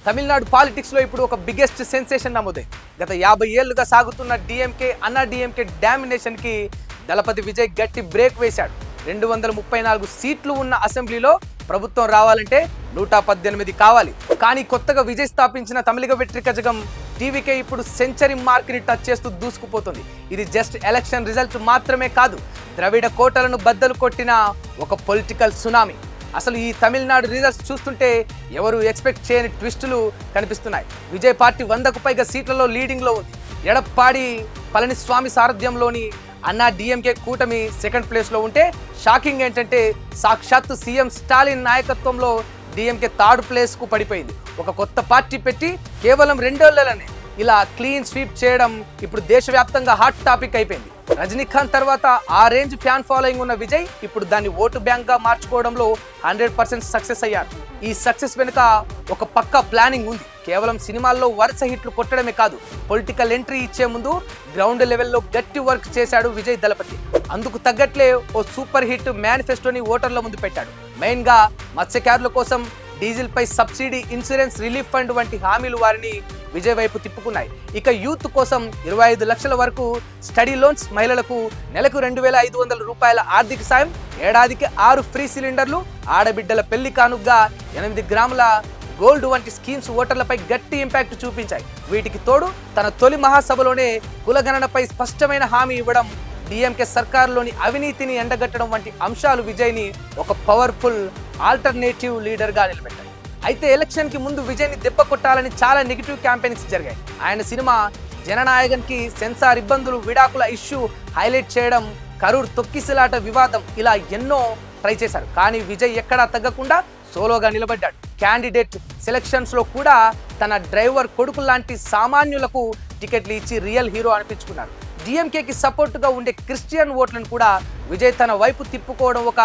Tamil Nadu politics లో ఇప్పుడు ఒక బిగ్గెస్ట్ సెన్సేషన్ నమోదైంది. గత 50 ఏళ్లుగా సాగుతున్న డిఎంకే అన్నా డిఎంకే డామినేషన్ కి దళపతి విజయ్ గట్టి బ్రేక్ వేశాడు. 234 సీట్లు ఉన్న అసెంబ్లీలో ప్రభుత్వం రావాలంటే 118 కావాలి. కానీ కొత్తగా విజయ్ స్థాపించిన తమిళగ వెట్రి కజగం టీవీకే ఇప్పుడు సెంచరీ మార్క్ ని టచ్ చేస్తూ దూసుకుపోతుంది. ఇది జస్ట్ ఎలక్షన్ రిజల్ట్ మాత్రమే కాదు, ద్రవిడ కోటలను బద్దలు కొట్టిన ఒక పొలిటికల్ సునామీ. అసలు ఈ తమిళనాడు రిజల్ట్స్ చూస్తుంటే ఎవరు ఎక్స్పెక్ట్ చేయని ట్విస్టులు కనిపిస్తున్నాయి. విజయ్ పార్టీ 100కు పైగా సీట్లలో లీడింగ్లో ఉంది. ఎడప్పాడి పళనిస్వామి సారథ్యంలోని అన్నా డిఎంకే కూటమి సెకండ్ ప్లేస్లో ఉంటే షాకింగ్ ఏంటంటే సాక్షాత్తు సీఎం స్టాలిన్ నాయకత్వంలో డిఎంకే థర్డ్ ప్లేస్కు పడిపోయింది. ఒక కొత్త పార్టీ పెట్టి కేవలం 2 ఏళ్లలోనే ఇలా క్లీన్ స్వీప్ చేయడం ఇప్పుడు దేశవ్యాప్తంగా హాట్ టాపిక్ అయిపోయింది. రజనీకాంత్ తర్వాత ఆ రేంజ్ ఫ్యాన్ ఫాలోయింగ్ ఉన్న విజయ్ ఇప్పుడు దాన్ని ఓటు బ్యాంక్ గా మార్చుకోవడంలో 100% సక్సెస్ అయ్యారు. ఈ సక్సెస్ వెనుక ఒక పక్కా ప్లానింగ్ ఉంది. కేవలం సినిమాల్లో వరుస హిట్లు కొట్టడమే కాదు, పొలిటికల్ ఎంట్రీ ఇచ్చే ముందు గ్రౌండ్ లెవెల్లో గట్టి వర్క్ చేశాడు విజయ్ దళపతి. అందుకు తగ్గట్లే ఓ సూపర్ హిట్ మేనిఫెస్టోని ఓటర్ల ముందు పెట్టాడు. మెయిన్ గా మత్స్యకారుల కోసం డీజిల్ పై సబ్సిడీ, ఇన్సూరెన్స్ రిలీఫ్ ఫండ్ వంటి హామీలు వారిని విజయ్ వైపు తిప్పుకున్నాయి. ఇక యూత్ కోసం 25 లక్షల వరకు స్టడీ లోన్స్, మహిళలకు నెలకు 2,500 రూపాయల ఆర్థిక సాయం, ఏడాదికి 6 ఫ్రీ సిలిండర్లు, ఆడబిడ్డల పెళ్లి కానుగ్గా 8 గ్రాముల గోల్డ్ వంటి స్కీమ్స్ ఓటర్లపై గట్టి ఇంపాక్ట్ చూపించాయి. వీటికి తోడు తన తొలి మహాసభలోనే కులగణనపై స్పష్టమైన హామీ ఇవ్వడం, డిఎంకే సర్కారులోని అవినీతిని ఎండగట్టడం వంటి అంశాలు విజయ్ని ఒక పవర్ఫుల్ ఆల్టర్నేటివ్ లీడర్గా నిలబెట్టాయి. అయితే ఎలక్షన్కి ముందు విజయ్ని దెబ్బ కొట్టాలని చాలా నెగిటివ్ క్యాంపెయిన్స్ జరిగాయి. ఆయన సినిమా జననాయకన్కి సెన్సార్ ఇబ్బందులు, విడాకుల ఇష్యూ హైలైట్ చేయడం, కరూర్ తొక్కిసలాట వివాదం, ఇలా ఎన్నో ట్రై చేశారు. కానీ విజయ్ ఎక్కడా తగ్గకుండా సోలోగా నిలబడ్డాడు. క్యాండిడేట్ సెలక్షన్స్లో కూడా తన డ్రైవర్ కొడుకు లాంటి సామాన్యులకు టికెట్లు ఇచ్చి రియల్ హీరో అనిపించుకున్నారు. డిఎంకేకి సపోర్టుగా ఉండే క్రిస్టియన్ ఓట్లను కూడా విజయ్ తన వైపు తిప్పుకోవడం ఒక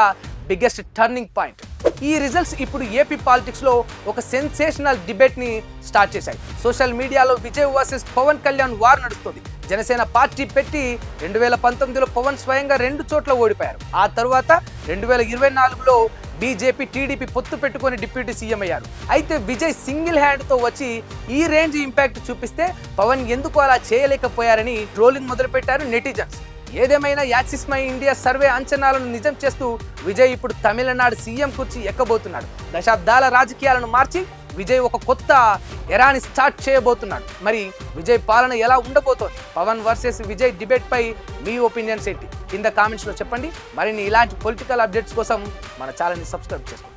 బిగ్గెస్ట్ టర్నింగ్ పాయింట్. ఈ రిజల్ట్స్ ఇప్పుడు ఏపీ పాలిటిక్స్లో ఒక సెన్సేషనల్ డిబేట్ని స్టార్ట్ చేశాయి. సోషల్ మీడియాలో విజయ్ వర్సెస్ పవన్ కళ్యాణ్ వార్ నడుస్తుంది. జనసేన పార్టీ పెట్టి 2019లో పవన్ స్వయంగా 2 చోట్ల ఓడిపోయారు. ఆ తర్వాత 2024లో బీజేపీ, టీడీపీ పొత్తు పెట్టుకొని డిప్యూటీ సీఎం అయ్యారు. అయితే విజయ్ సింగిల్ హ్యాండ్తో వచ్చి ఈ రేంజ్ ఇంపాక్ట్ చూపిస్తే పవన్ ఎందుకు అలా చేయలేకపోయారని ట్రోలింగ్ మొదలుపెట్టారు నెటిజన్స్. ఏదేమైనా యాక్సిస్ మై ఇండియా సర్వే అంచనాలను నిజం చేస్తూ విజయ్ ఇప్పుడు తమిళనాడు సీఎం కుర్చీ ఎక్కబోతున్నాడు. దశాబ్దాల రాజకీయాలను మార్చి విజయ్ ఒక కొత్త ఎరాని స్టార్ట్ చేయబోతున్నాడు. మరి విజయ్ పాలన ఎలా ఉండబోతోంది? పవన్ వర్సెస్ విజయ్ డిబేట్ పై మీ ఒపీనియన్స్ ఏంటి? కింద కామెంట్స్లో చెప్పండి. మరిన్ని ఇలాంటి పొలిటికల్ అప్డేట్స్ కోసం మన ఛానల్ని సబ్స్క్రైబ్ చేసుకోండి.